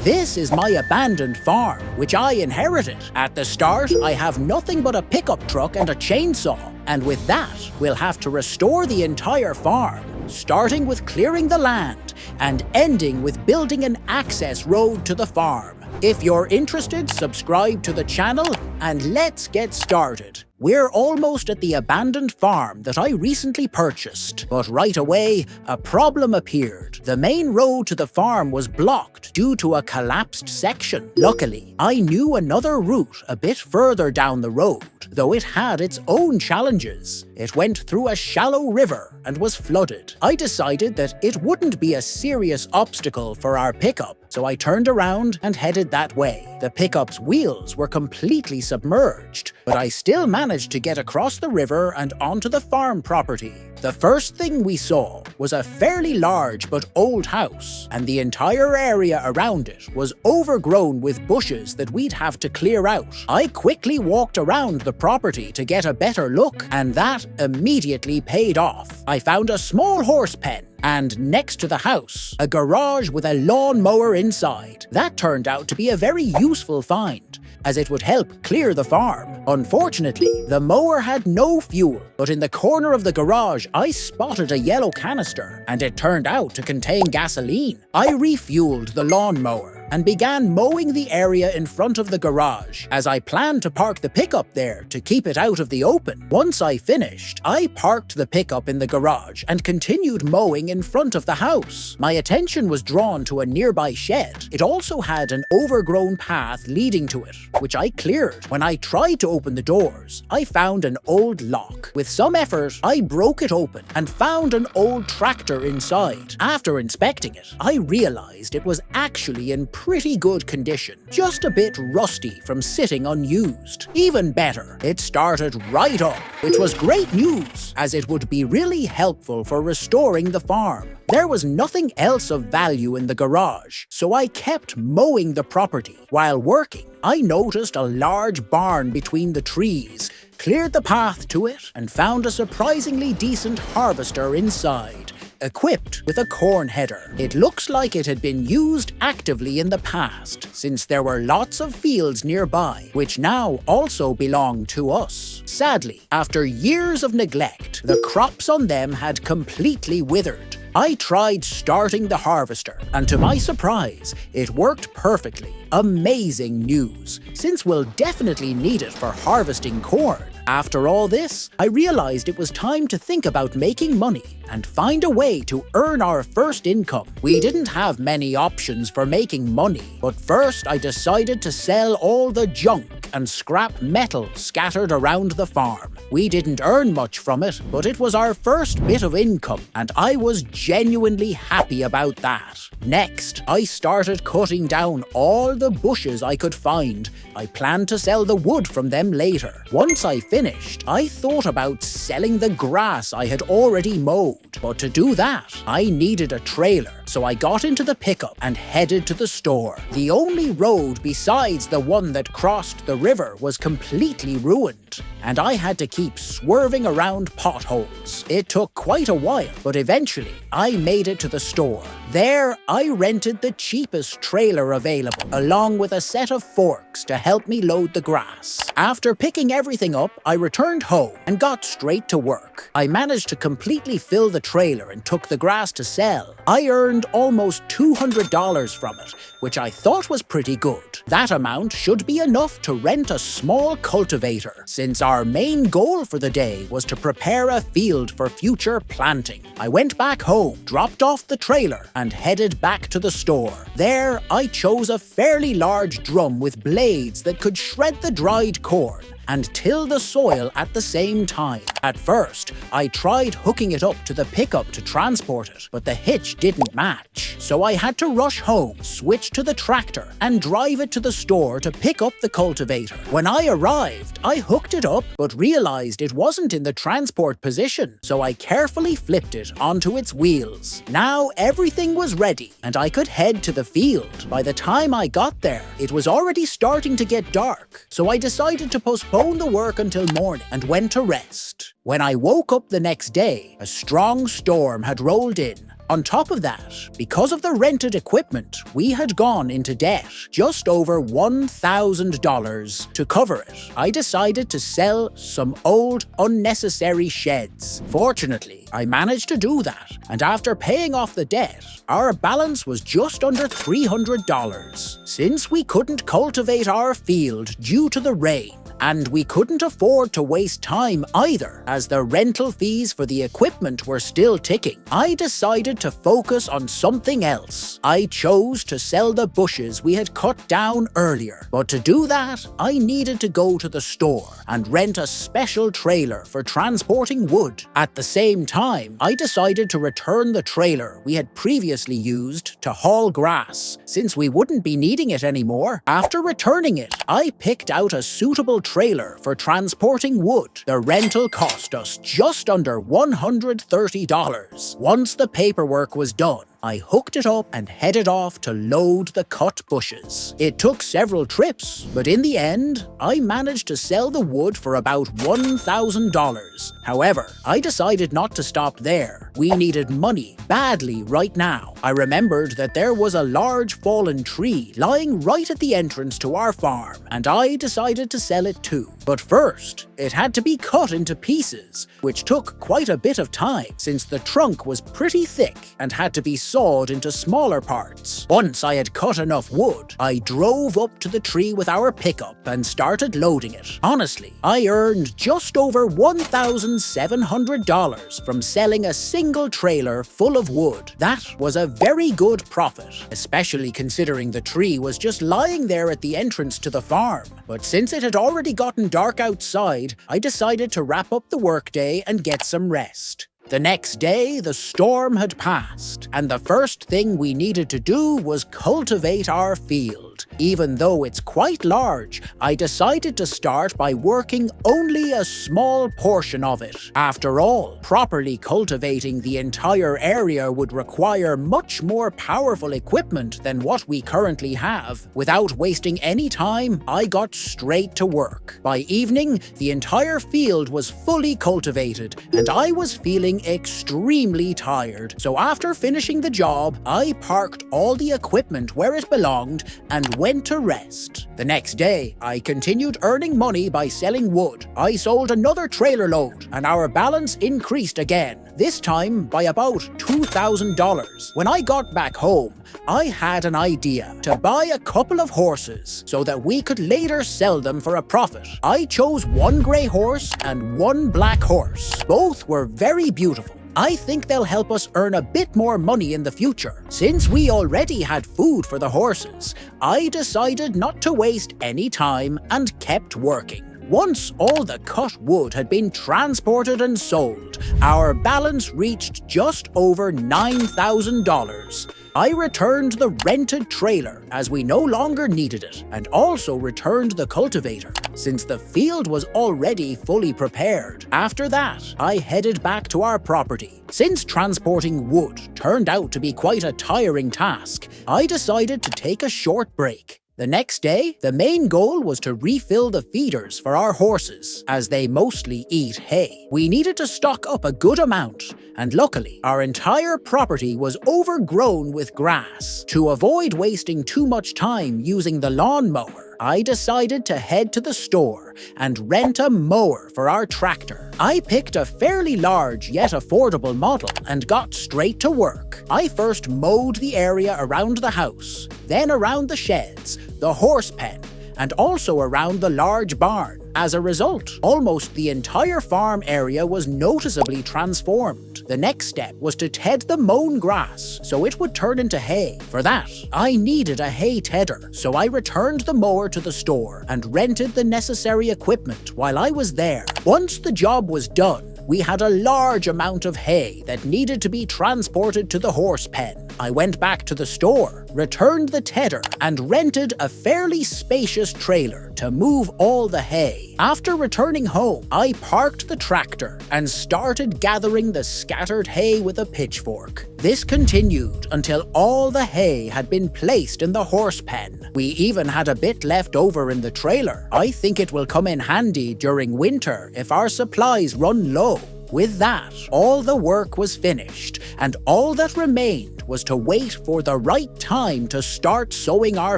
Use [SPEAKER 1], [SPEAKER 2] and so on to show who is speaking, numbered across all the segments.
[SPEAKER 1] This is my abandoned farm, which I inherited. At the start, I have nothing but a pickup truck and a chainsaw. And with that, we'll have to restore the entire farm, starting with clearing the land and ending with building an access road to the farm. If you're interested, subscribe to the channel and let's get started. We're almost at the abandoned farm that I recently purchased, but right away, a problem appeared. The main road to the farm was blocked due to a collapsed section. Luckily, I knew another route a bit further down the road, though it had its own challenges. It went through a shallow river and was flooded. I decided that it wouldn't be a serious obstacle for our pickup, so I turned around and headed that way. The pickup's wheels were completely submerged, but I still managed to get across the river and onto the farm property. The first thing we saw was a fairly large but old house, and the entire area around it was overgrown with bushes that we'd have to clear out. I quickly walked around the property to get a better look, and that immediately paid off. I found a small horse pen, and next to the house, a garage with a lawnmower inside. That turned out to be a very useful find, as it would help clear the farm. Unfortunately, the mower had no fuel, but in the corner of the garage I spotted a yellow canister, and it turned out to contain gasoline. I refueled the lawnmower and began mowing the area in front of the garage, as I planned to park the pickup there to keep it out of the open. Once I finished, I parked the pickup in the garage and continued mowing in front of the house. My attention was drawn to a nearby shed. It also had an overgrown path leading to it, which I cleared. When I tried to open the doors, I found an old lock. With some effort, I broke it open and found an old tractor inside. After inspecting it, I realized it was actually in pretty good condition, just a bit rusty from sitting unused. Even better, it started right up, which was great news, as it would be really helpful for restoring the farm. There was nothing else of value in the garage, so I kept mowing the property. While working, I noticed a large barn between the trees, cleared the path to it, and found a surprisingly decent harvester inside, equipped with a corn header. It looks like it had been used actively in the past, since there were lots of fields nearby, which now also belong to us. Sadly, after years of neglect, the crops on them had completely withered. I tried starting the harvester, and to my surprise, it worked perfectly. Amazing news, since we'll definitely need it for harvesting corn. After all this, I realized it was time to think about making money and find a way to earn our first income. We didn't have many options for making money, but first I decided to sell all the junk and scrap metal scattered around the farm. We didn't earn much from it, but it was our first bit of income, and I was genuinely happy about that. Next, I started cutting down all the bushes I could find. I planned to sell the wood from them later. Once I finished, I thought about selling the grass I had already mowed. But to do that, I needed a trailer, so I got into the pickup and headed to the store. The only road besides the one that crossed the river was completely ruined, and I had to keep swerving around potholes. It took quite a while, but eventually I made it to the store. There, I rented the cheapest trailer available, along with a set of forks to help me load the grass. After picking everything up, I returned home and got straight to work. I managed to completely fill the trailer and took the grass to sell. I earned almost $200 from it, which I thought was pretty good. That amount should be enough to rent a small cultivator, since our main goal for the day was to prepare a field for future planting. I went back home, dropped off the trailer, and headed back to the store. There, I chose a fairly large drum with blades that could shred the dried corn and till the soil at the same time. At first, I tried hooking it up to the pickup to transport it, but the hitch didn't match. So I had to rush home, switch to the tractor, and drive it to the store to pick up the cultivator. When I arrived, I hooked it up, but realized it wasn't in the transport position, so I carefully flipped it onto its wheels. Now everything was ready, and I could head to the field. By the time I got there, it was already starting to get dark, so I decided to postpone the work until morning and went to rest. When I woke up the next day, a strong storm had rolled in. On top of that, because of the rented equipment, we had gone into debt, just over $1,000 to cover it. I decided to sell some old, unnecessary sheds. Fortunately, I managed to do that, and after paying off the debt, our balance was just under $300. Since we couldn't cultivate our field due to the rain, and we couldn't afford to waste time either, as the rental fees for the equipment were still ticking, I decided to focus on something else. I chose to sell the bushes we had cut down earlier, but to do that, I needed to go to the store and rent a special trailer for transporting wood. At the same time, I decided to return the trailer we had previously used to haul grass, since we wouldn't be needing it anymore. After returning it, I picked out a suitable trailer for transporting wood. The rental cost us just under $130. Once the paperwork was done, I hooked it up and headed off to load the cut bushes. It took several trips, but in the end, I managed to sell the wood for about $1,000. However, I decided not to stop there. We needed money badly right now. I remembered that there was a large fallen tree lying right at the entrance to our farm, and I decided to sell it too. But first, it had to be cut into pieces, which took quite a bit of time since the trunk was pretty thick and had to be sawed into smaller parts. Once I had cut enough wood, I drove up to the tree with our pickup and started loading it. Honestly, I earned just over $1,700 from selling a single trailer full of wood. That was a very good profit, especially considering the tree was just lying there at the entrance to the farm. But since it had already gotten dark outside, I decided to wrap up the workday and get some rest. The next day, the storm had passed, and the first thing we needed to do was cultivate our field. Even though it's quite large, I decided to start by working only a small portion of it. After all, properly cultivating the entire area would require much more powerful equipment than what we currently have. Without wasting any time, I got straight to work. By evening, the entire field was fully cultivated, and I was feeling extremely tired. So after finishing the job, I parked all the equipment where it belonged and went to rest. The next day, I continued earning money by selling wood. I sold another trailer load, and our balance increased again, this time by about $2,000. When I got back home, I had an idea to buy a couple of horses so that we could later sell them for a profit. I chose one grey horse and one black horse. Both were very beautiful. I think they'll help us earn a bit more money in the future. Since we already had food for the horses, I decided not to waste any time and kept working. Once all the cut wood had been transported and sold, our balance reached just over $9,000. I returned the rented trailer as we no longer needed it, and also returned the cultivator since the field was already fully prepared. After that, I headed back to our property. Since transporting wood turned out to be quite a tiring task, I decided to take a short break. The next day, the main goal was to refill the feeders for our horses, as they mostly eat hay. We needed to stock up a good amount, and luckily, our entire property was overgrown with grass. To avoid wasting too much time using the lawnmower, I decided to head to the store and rent a mower for our tractor. I picked a fairly large yet affordable model and got straight to work. I first mowed the area around the house, then around the sheds, the horse pen, and also around the large barn. As a result, almost the entire farm area was noticeably transformed. The next step was to ted the mown grass so it would turn into hay. For that, I needed a hay tedder, so I returned the mower to the store and rented the necessary equipment while I was there. Once the job was done, we had a large amount of hay that needed to be transported to the horse pen. I went back to the store, returned the tedder, and rented a fairly spacious trailer to move all the hay. After returning home, I parked the tractor and started gathering the scattered hay with a pitchfork. This continued until all the hay had been placed in the horse pen. We even had a bit left over in the trailer. I think it will come in handy during winter if our supplies run low. With that, all the work was finished, and all that remained was to wait for the right time to start sowing our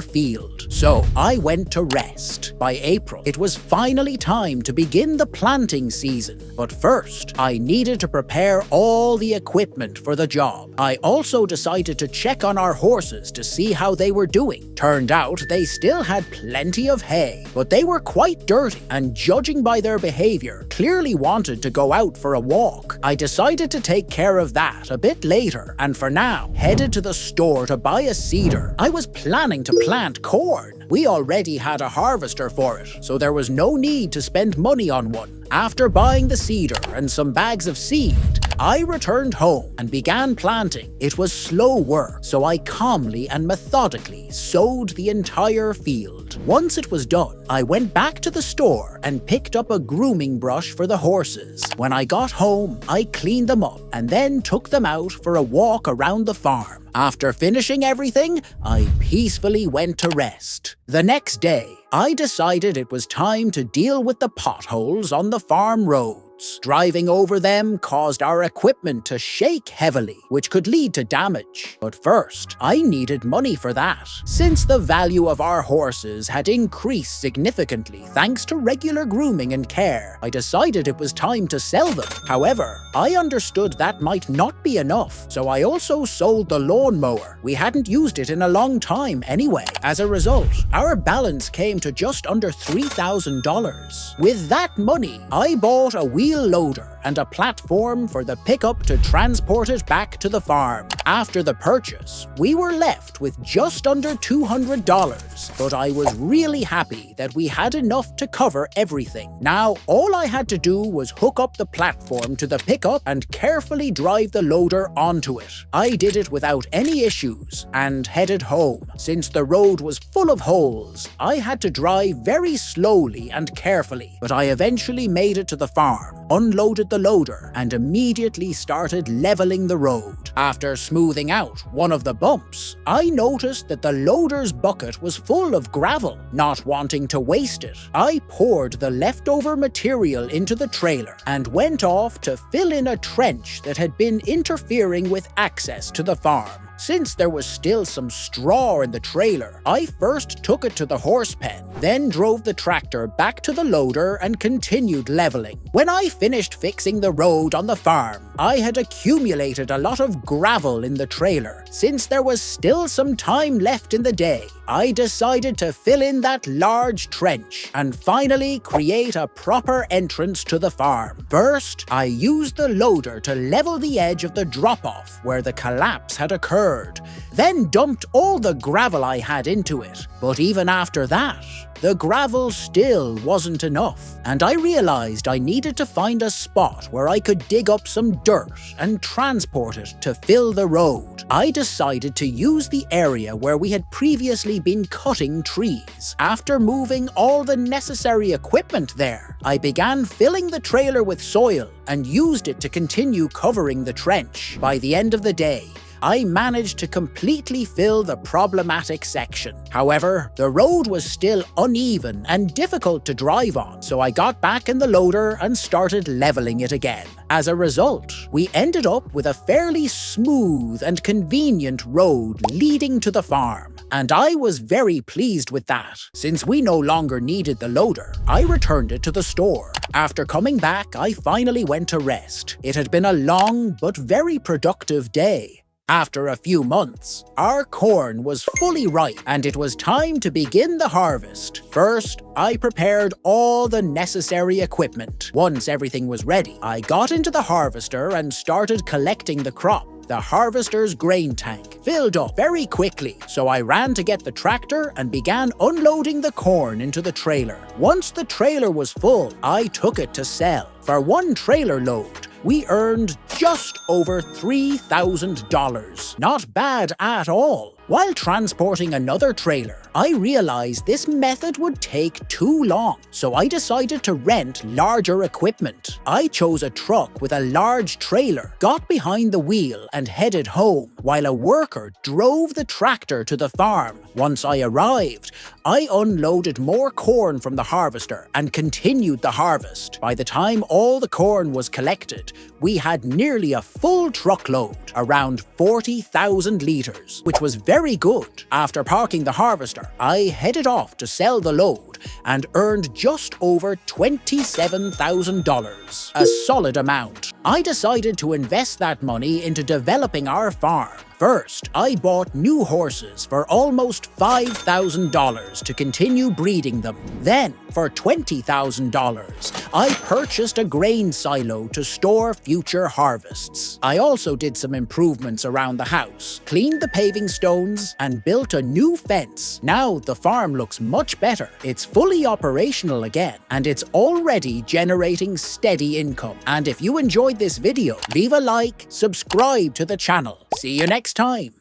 [SPEAKER 1] field. So I went to rest. By April, it was finally time to begin the planting season. But first, I needed to prepare all the equipment for the job. I also decided to check on our horses to see how they were doing. Turned out they still had plenty of hay, but they were quite dirty and, judging by their behavior, clearly wanted to go out for a walk. I decided to take care of that a bit later, and for now, headed to the store to buy a seeder. I was planning to plant corn. We already had a harvester for it, so there was no need to spend money on one. After buying the seeder and some bags of seed, I returned home and began planting. It was slow work, so I calmly and methodically sowed the entire field. Once it was done, I went back to the store and picked up a grooming brush for the horses. When I got home, I cleaned them up and then took them out for a walk around the farm. After finishing everything, I peacefully went to rest. The next day, I decided it was time to deal with the potholes on the farm roads. Driving over them caused our equipment to shake heavily, which could lead to damage. But first, I needed money for that. Since the value of our horses had increased significantly thanks to regular grooming and care, I decided it was time to sell them. However, I understood that might not be enough, so I also sold the lawnmower. We hadn't used it in a long time anyway. As a result, our balance came to just under $3,000. With that money, I bought a wheel loader and a platform for the pickup to transport it back to the farm. After the purchase, we were left with just under $200, but I was really happy that we had enough to cover everything. Now, all I had to do was hook up the platform to the pickup and carefully drive the loader onto it. I did it without any issues and headed home. Since the road was full of holes, I had to drive very slowly and carefully, but I eventually made it to the farm, unloaded the loader, and immediately started leveling the road. After smoothing out one of the bumps, I noticed that the loader's bucket was full of gravel. Not wanting to waste it, I poured the leftover material into the trailer and went off to fill in a trench that had been interfering with access to the farm. Since there was still some straw in the trailer, I first took it to the horse pen, then drove the tractor back to the loader and continued leveling. When I finished fixing the road on the farm, I had accumulated a lot of gravel in the trailer. Since there was still some time left in the day, I decided to fill in that large trench and finally create a proper entrance to the farm. First, I used the loader to level the edge of the drop-off where the collapse had occurred, then dumped all the gravel I had into it. But even after that, the gravel still wasn't enough, and I realized I needed to find a spot where I could dig up some dirt and transport it to fill the road. I decided to use the area where we had previously been cutting trees. After moving all the necessary equipment there, I began filling the trailer with soil and used it to continue covering the trench. By the end of the day, I managed to completely fill the problematic section. However, the road was still uneven and difficult to drive on, so I got back in the loader and started leveling it again. As a result, we ended up with a fairly smooth and convenient road leading to the farm, and I was very pleased with that. Since we no longer needed the loader, I returned it to the store. After coming back, I finally went to rest. It had been a long but very productive day. After a few months, our corn was fully ripe and it was time to begin the harvest. First, I prepared all the necessary equipment. Once everything was ready, I got into the harvester and started collecting the crop. The harvester's grain tank filled up very quickly, so I ran to get the tractor and began unloading the corn into the trailer. Once the trailer was full, I took it to sell. For one trailer load, we earned just over $3,000. Not bad at all. While transporting another trailer, I realized this method would take too long, so I decided to rent larger equipment. I chose a truck with a large trailer, got behind the wheel and headed home, while a worker drove the tractor to the farm. Once I arrived, I unloaded more corn from the harvester and continued the harvest. By the time all the corn was collected, we had nearly a full truckload, around 40,000 litres, which was very good. After parking the harvester, I headed off to sell the load and earned just over $27,000, a solid amount. I decided to invest that money into developing our farm. First, I bought new horses for almost $5,000 to continue breeding them. Then, for $20,000, I purchased a grain silo to store future harvests. I also did some improvements around the house, cleaned the paving stones, and built a new fence. Now the farm looks much better. It's fully operational again, and it's already generating steady income. And if you enjoyed this video, leave a like, subscribe to the channel. See you next time.